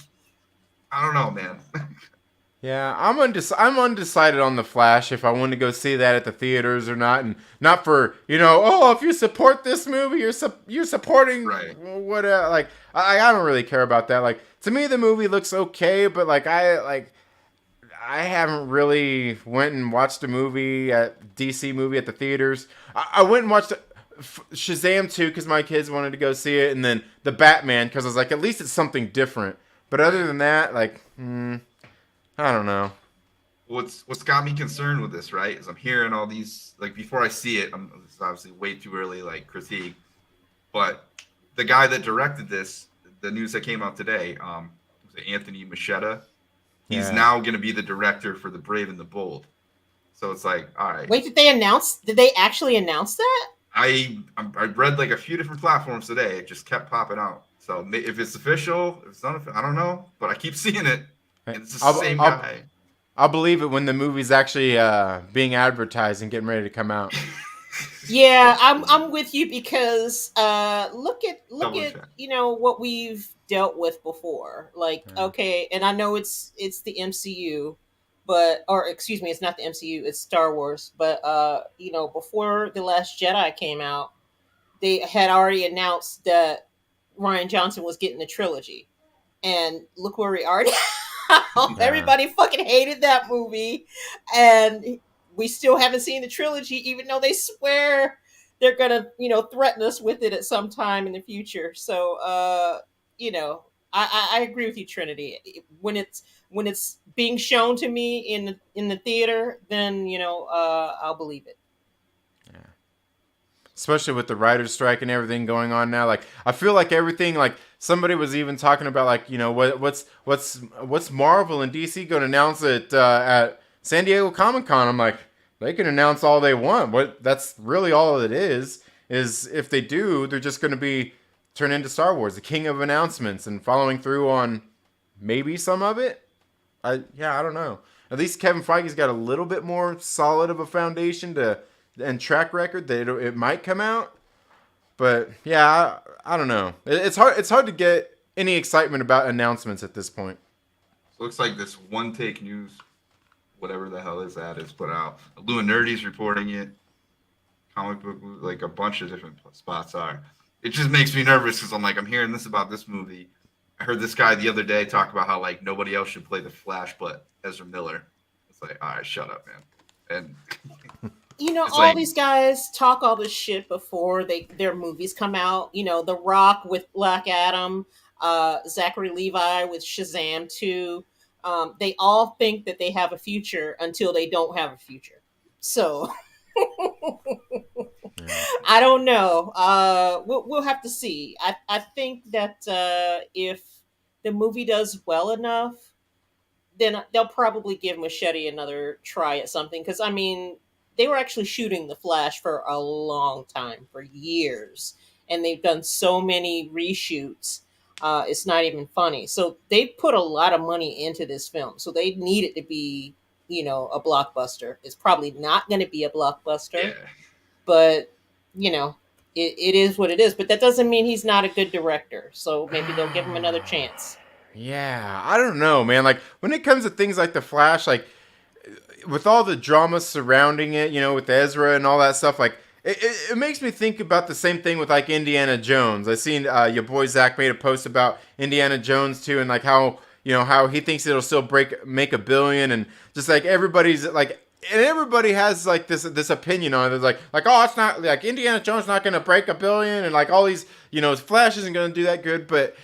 [SPEAKER 3] I don't know, man.
[SPEAKER 2] Yeah, I'm undecided on The Flash if I want to go see that at the theaters or not, and not for if you support this movie, you're supporting what like I don't really care about that. Like to me, the movie looks okay, but like I I haven't really went and watched a movie at DC movie at the theaters. I went and watched Shazam 2 because my kids wanted to go see it, and then the Batman because I was like, at least it's something different. But other than that, like, I don't know.
[SPEAKER 3] What's got me concerned with this, right, is I'm hearing all these, like, before I see it, it's obviously way too early, like, critique, but the guy that directed this, the news that came out today, was it Anthony Machetta? He's now going to be the director for The Brave and the Bold. So it's like, all right.
[SPEAKER 4] Wait, did they actually announce that?
[SPEAKER 3] I read like a few different platforms today. It just kept popping out. So if it's official, if it's not, I don't know, but I keep seeing it. And it's the same guy.
[SPEAKER 2] I'll believe it when the movie's actually being advertised and getting ready to come out.
[SPEAKER 4] Yeah, I'm with you because look at what we've dealt with before. Like, okay, and I know it's the MCU, or excuse me, it's not the MCU, it's Star Wars. But before The Last Jedi came out, they had already announced that Rian Johnson was getting the trilogy, and look where we are now. Everybody fucking hated that movie, and we still haven't seen the trilogy, even though they swear they're gonna, threaten us with it at some time in the future. So, I agree with you, Trinity. When it's being shown to me in the theater, then I'll believe it.
[SPEAKER 2] Yeah. Especially with the writer's strike and everything going on now, like I feel like everything, like somebody was even talking about, like what's Marvel and DC going to announce it at San Diego Comic-Con. I'm like, they can announce all they want. That's really all it is if they do, they're just going to be turned into Star Wars, the king of announcements, and following through on maybe some of it. I don't know. At least Kevin Feige's got a little bit more solid of a foundation and track record that it might come out. But yeah, I don't know. It's hard to get any excitement about announcements at this point.
[SPEAKER 3] So it looks like this One Take News, whatever the hell is put out. Lou and Nerdy's reporting it. Comic book, like a bunch of different spots are. It just makes me nervous because I'm hearing this about this movie. I heard this guy the other day talk about how like nobody else should play the Flash but Ezra Miller. It's like, all right, shut up, man. And
[SPEAKER 4] all these guys talk all this shit before their movies come out. The Rock with Black Adam, Zachary Levi with Shazam 2. They all think that they have a future until they don't have a future. So I don't know. We'll have to see. I think that if the movie does well enough, then they'll probably give Machete another try at something. Because they were actually shooting The Flash for a long time, for years, and they've done so many reshoots. It's not even funny. So they put a lot of money into this film. So they need it to be, a blockbuster. It's probably not going to be a blockbuster, but it is what it is. But that doesn't mean he's not a good director. So maybe they'll give him another chance.
[SPEAKER 2] Yeah, I don't know, man. Like when it comes to things like The Flash, like with all the drama surrounding it, with Ezra and all that stuff, like it makes me think about the same thing with like Indiana Jones. I seen your boy Zach made a post about Indiana Jones too, and like how he thinks it'll still make $1 billion, and just like everybody's like, and everybody has like this opinion on it. It's like oh, it's not like Indiana Jones not gonna break $1 billion, and like all these Flash isn't gonna do that good, but.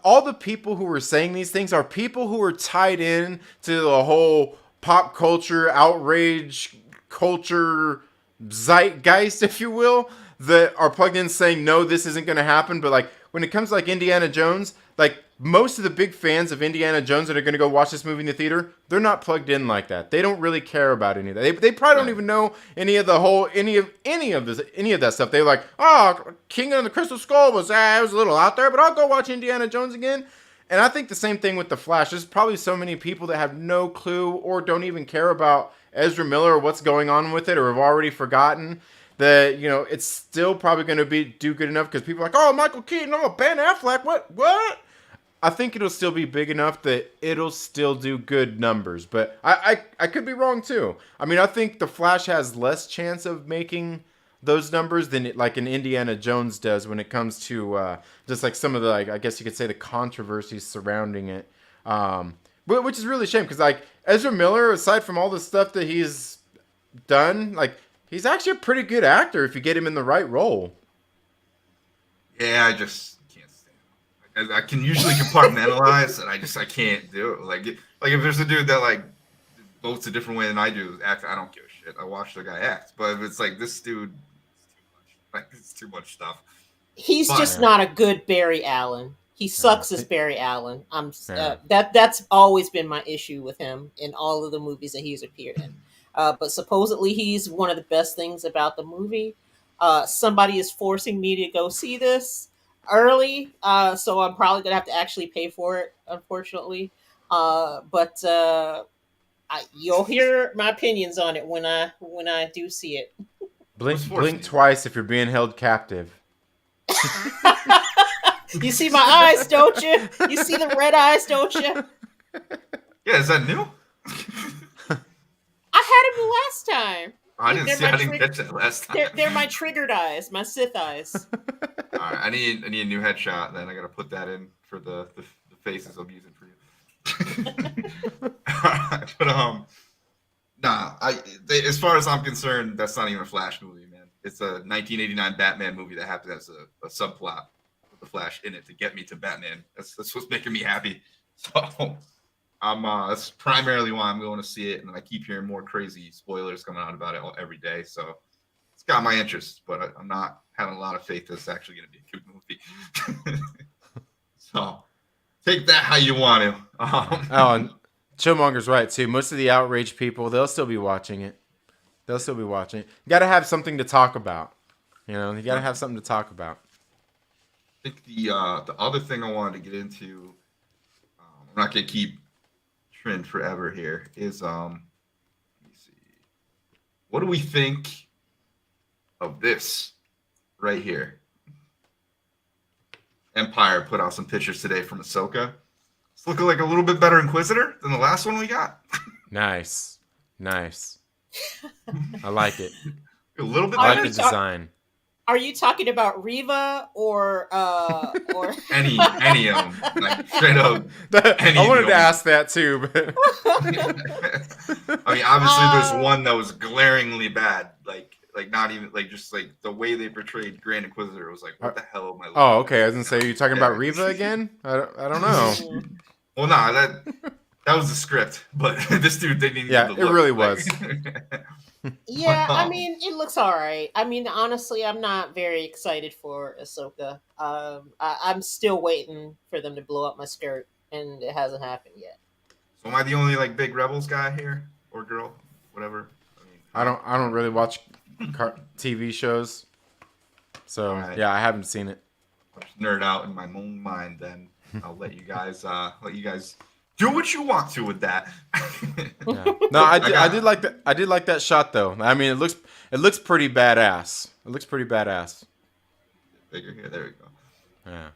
[SPEAKER 2] All the people who are saying these things are people who are tied in to the whole pop culture, outrage culture, zeitgeist, if you will, that are plugged in saying, no, this isn't going to happen. But like when it comes to like Indiana Jones, like most of the big fans of Indiana Jones that are going to go watch this movie in the theater, they're not plugged in like that. They don't really care about any of that. They probably don't even know any of that stuff. They're like, oh, King of the Crystal Skull was a little out there, but I'll go watch Indiana Jones again. And I think the same thing with The Flash. There's probably so many people that have no clue or don't even care about Ezra Miller or what's going on with it, or have already forgotten that, it's still probably going to do good enough because people are like, oh, Michael Keaton, oh, Ben Affleck, what? I think it'll still be big enough that it'll still do good numbers, but I could be wrong too. I think The Flash has less chance of making those numbers than like an Indiana Jones does when it comes to just like some of the, like, I guess you could say the controversies surrounding it. which is really a shame because like Ezra Miller, aside from all the stuff that he's done, like he's actually a pretty good actor if you get him in the right role.
[SPEAKER 3] Yeah, I just can't stand him. I can usually compartmentalize, and I can't do it. Like if there's a dude that like votes a different way than I do, act, I don't give a shit. I watch the guy act. But if it's like this dude, it's too much. Like it's too much stuff.
[SPEAKER 4] He's
[SPEAKER 3] But-
[SPEAKER 4] just not a good Barry Allen. He sucks as Barry Allen. That's always been my issue with him in all of the movies that he's appeared in. But supposedly he's one of the best things about the movie. Somebody is forcing me to go see this early, so I'm probably gonna have to actually pay for it, unfortunately. But you'll hear my opinions on it when I do see it.
[SPEAKER 2] Blink twice if you're being held captive.
[SPEAKER 4] You see my eyes, don't you? You see the red eyes, don't you?
[SPEAKER 3] Yeah, is that new?
[SPEAKER 4] I had them last time.
[SPEAKER 3] I didn't catch that last time.
[SPEAKER 4] They're my triggered eyes, my Sith eyes.
[SPEAKER 3] All right, I need a new headshot. Then I gotta put that in for the faces I'm using for you. But nah. As far as I'm concerned, that's not even a Flash movie, man. It's a 1989 Batman movie that happened as a subplot with the Flash in it to get me to Batman. That's what's making me happy. So that's primarily why I'm going to see it, and I keep hearing more crazy spoilers coming out about it every day. So it's got my interest, but I'm not having a lot of faith that it's actually going to be a good movie. So take that how you want to.
[SPEAKER 2] And Chillmonger's right too. Most of the outraged people, they'll still be watching it. You got to have something to talk about. You know, you got to have something to talk about.
[SPEAKER 3] I think the other thing I wanted to get into, I'm not going to keep trend forever here, is let me see. What do we think of this right here? Empire put out some pictures today from Ahsoka. It's looking like a little bit better Inquisitor than the last one we got.
[SPEAKER 2] Nice. I like it.
[SPEAKER 3] A little bit
[SPEAKER 2] I
[SPEAKER 3] better.
[SPEAKER 2] like the design.
[SPEAKER 4] Are you talking about Riva or
[SPEAKER 3] Any of them, like straight up?
[SPEAKER 2] I wanted to ask that too, but
[SPEAKER 3] I mean, obviously, there's one that was glaringly bad. Like not even like just like the way they portrayed Grand Inquisitor was like, what the hell am I?
[SPEAKER 2] Oh, okay. I was gonna say, are you talking about Riva again? I don't know.
[SPEAKER 3] Well, nah, that was the script, but this dude didn't even.
[SPEAKER 2] Yeah, it really was.
[SPEAKER 4] Yeah, I mean, it looks all right. I mean, honestly, I'm not very excited for Ahsoka. I'm still waiting for them to blow up my skirt, and it hasn't happened yet.
[SPEAKER 3] So am I the only like big Rebels guy here or girl, whatever?
[SPEAKER 2] I don't really watch TV shows, so
[SPEAKER 3] right.
[SPEAKER 2] Yeah, I haven't seen it.
[SPEAKER 3] I'll just nerd out in my own mind. Then I'll let you guys do what you want to with that.
[SPEAKER 2] Yeah. No, I did like that. I did like that shot though. I mean, it looks pretty badass.
[SPEAKER 3] Bigger here. There we go.
[SPEAKER 2] Yeah.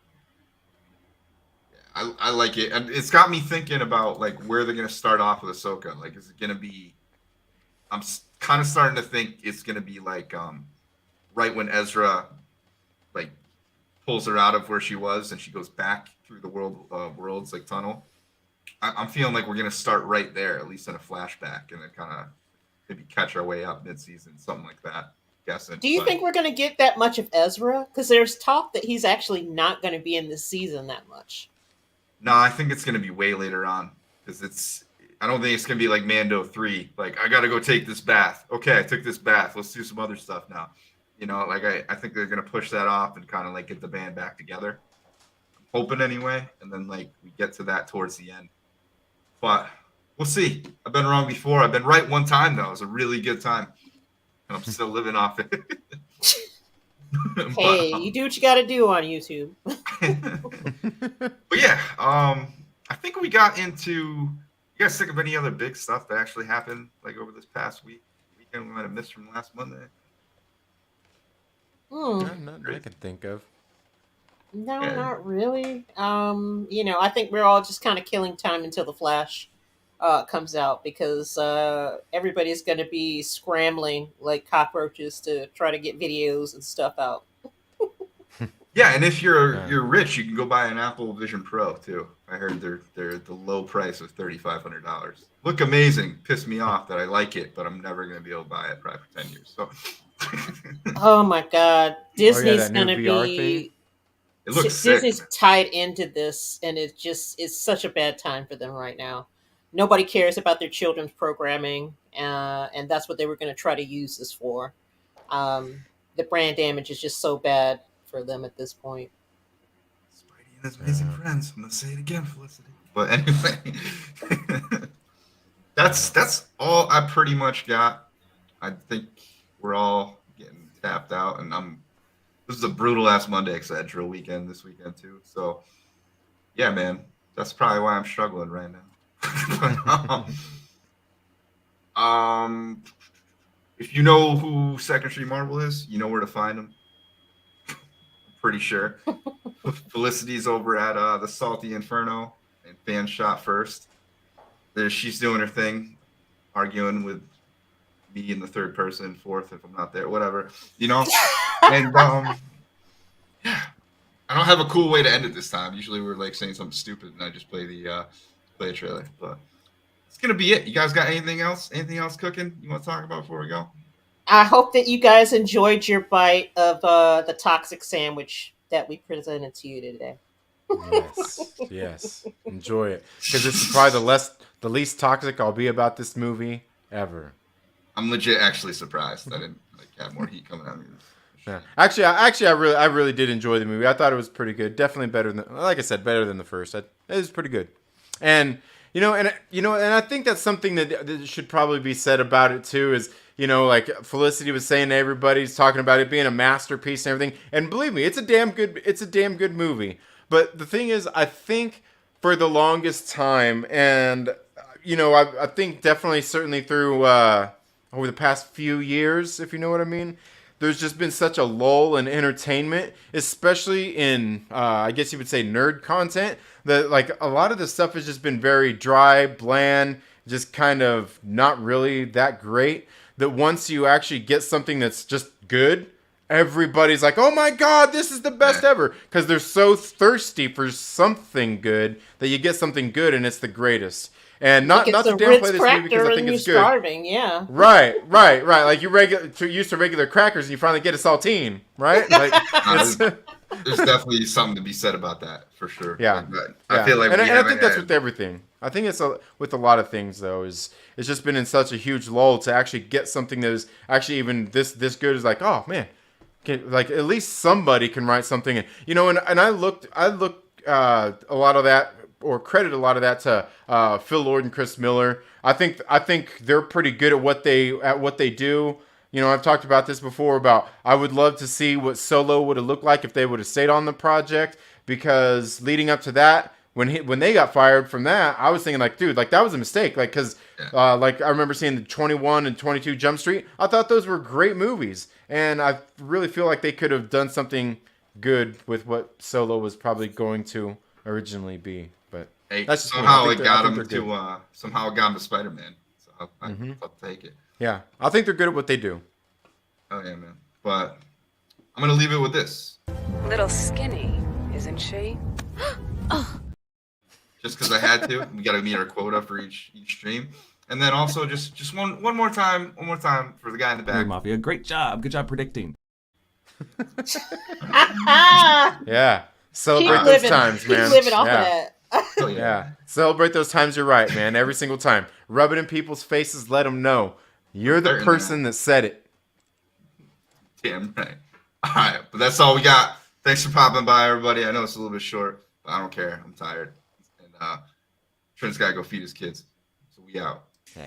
[SPEAKER 3] I like it. And it's got me thinking about like where they're gonna start off with Ahsoka. Like, is it gonna be? I'm kind of starting to think it's gonna be like right when Ezra like pulls her out of where she was and she goes back through the worlds like tunnel. I'm feeling like we're gonna start right there, at least in a flashback, and then kind of maybe catch our way up mid-season, something like that. Guessing.
[SPEAKER 4] Do you think we're going to get that much of Ezra? Because there's talk that he's actually not going to be in this season that much.
[SPEAKER 3] No, I think it's gonna be way later on because I don't think it's gonna be like Mando 3. Like, I gotta go take this bath. Okay, I took this bath. Let's do some other stuff now. You know, like I think they're gonna push that off and kind of like get the band back together. I'm hoping anyway, and then like we get to that towards the end. But we'll see. I've been wrong before. I've been right one time though. It was a really good time, and I'm still living off it.
[SPEAKER 4] Hey, you do what you got to do on YouTube.
[SPEAKER 3] But yeah, I think we got into. You guys think of any other big stuff that actually happened like over this past weekend we might have missed from last Monday?
[SPEAKER 2] Nothing I can think of.
[SPEAKER 4] No,
[SPEAKER 3] Yeah.
[SPEAKER 4] not really. I think we're all just kind of killing time until the Flash comes out because everybody's going to be scrambling like cockroaches to try to get videos and stuff out.
[SPEAKER 3] Yeah, and if you're rich, you can go buy an Apple Vision Pro too. I heard they're the low price of $3,500. Look amazing. Pissed me off that I like it, but I'm never gonna be able to buy it probably for 10 years. So
[SPEAKER 4] Oh my God, Disney's
[SPEAKER 2] that new
[SPEAKER 4] gonna
[SPEAKER 2] VR
[SPEAKER 4] be.
[SPEAKER 3] it looks sick.
[SPEAKER 4] Disney's
[SPEAKER 3] Man.
[SPEAKER 4] tied into this, and it's such a bad time for them right now. Nobody cares about their children's programming, and that's what they were going to try to use this for. The brand damage is just so bad for them at this point.
[SPEAKER 3] Spidey and his amazing friends. I'm gonna say it again, Felicity. But anyway, that's all I pretty much got. I think we're all getting tapped out, and this is a brutal ass Monday because I had drill weekend this weekend too. So yeah, man, that's probably why I'm struggling right now. If you know who Second Street Marvel is, you know where to find him. I'm pretty sure. Felicity's over at the Salty Inferno and Fan Shot First. She's doing her thing, arguing with me in the third person, fourth if I'm not there, whatever, you know. And yeah, I don't have a cool way to end it this time. Usually we're like saying something stupid and I just play the trailer, but it's gonna be it. You guys got anything else cooking you want to talk about before we go?
[SPEAKER 4] I hope that you guys enjoyed your bite of the toxic sandwich that we presented to you today.
[SPEAKER 2] Yes, enjoy it, because this is probably the least toxic I'll be about this movie ever.
[SPEAKER 3] I'm legit actually surprised I didn't have more heat coming out of me.
[SPEAKER 2] Yeah. Actually, I really did enjoy the movie. I thought it was pretty good. Definitely better than, like I said, better than the first. It was pretty good. And I think that's something that should probably be said about it too. Is, like Felicity was saying to everybody, he's talking about it being a masterpiece and everything. And believe me, it's a damn good movie. But the thing is, I think for the longest time, and I think definitely certainly through over the past few years, if you know what I mean, there's just been such a lull in entertainment, especially in, I guess you would say, nerd content, that like a lot of the stuff has just been very dry, bland, just kind of not really that great, that once you actually get something that's just good, everybody's like, oh my God, this is the best ever. Because they're so thirsty for something good that you get something good and it's the greatest. And not to downplay this movie because I think it's good.
[SPEAKER 4] Starving, yeah.
[SPEAKER 2] Right. Like you're used to regular crackers and you finally get a saltine, right? Like
[SPEAKER 3] there's definitely something to be said about that for sure.
[SPEAKER 2] Yeah.
[SPEAKER 3] I feel like,
[SPEAKER 2] and I think that's with everything. I think it's with a lot of things though. It's just been in such a huge lull to actually get something that is actually even this good. Is like, oh man, like at least somebody can write something. And I looked a lot of that, or credit a lot of that to Phil Lord and Chris Miller. I think they're pretty good at what they do. I've talked about this before about I would love to see what Solo would have looked like if they would have stayed on the project, because leading up to that, when they got fired from that, I was thinking like, dude, like that was a mistake. Like, cause like I remember seeing the 21 and 22 Jump Street. I thought those were great movies, and I really feel like they could have done something good with what Solo was probably going to originally be. But that's
[SPEAKER 3] somehow it got him to Spider-Man. So I'll take it.
[SPEAKER 2] Yeah, I think they're good at what they do.
[SPEAKER 3] Oh yeah, man. But I'm gonna leave it with this.
[SPEAKER 8] Little skinny, isn't she?
[SPEAKER 3] Just because I had to. We got to meet our quota for each stream. And then also just one more time for the guy in the back.
[SPEAKER 7] Nerd Mafia, great job. Good job predicting.
[SPEAKER 2] Yeah. Celebrate those times, man.
[SPEAKER 4] Keep living off of that.
[SPEAKER 3] Oh,
[SPEAKER 2] yeah. Celebrate those times. You're right, man. Every single time. Rub it in people's faces. Let them know you're the person that said it.
[SPEAKER 3] Damn right. All right. But that's all we got. Thanks for popping by, everybody. I know it's a little bit short, but I don't care. I'm tired. And Trent's got to go feed his kids. So we out.
[SPEAKER 1] Yeah.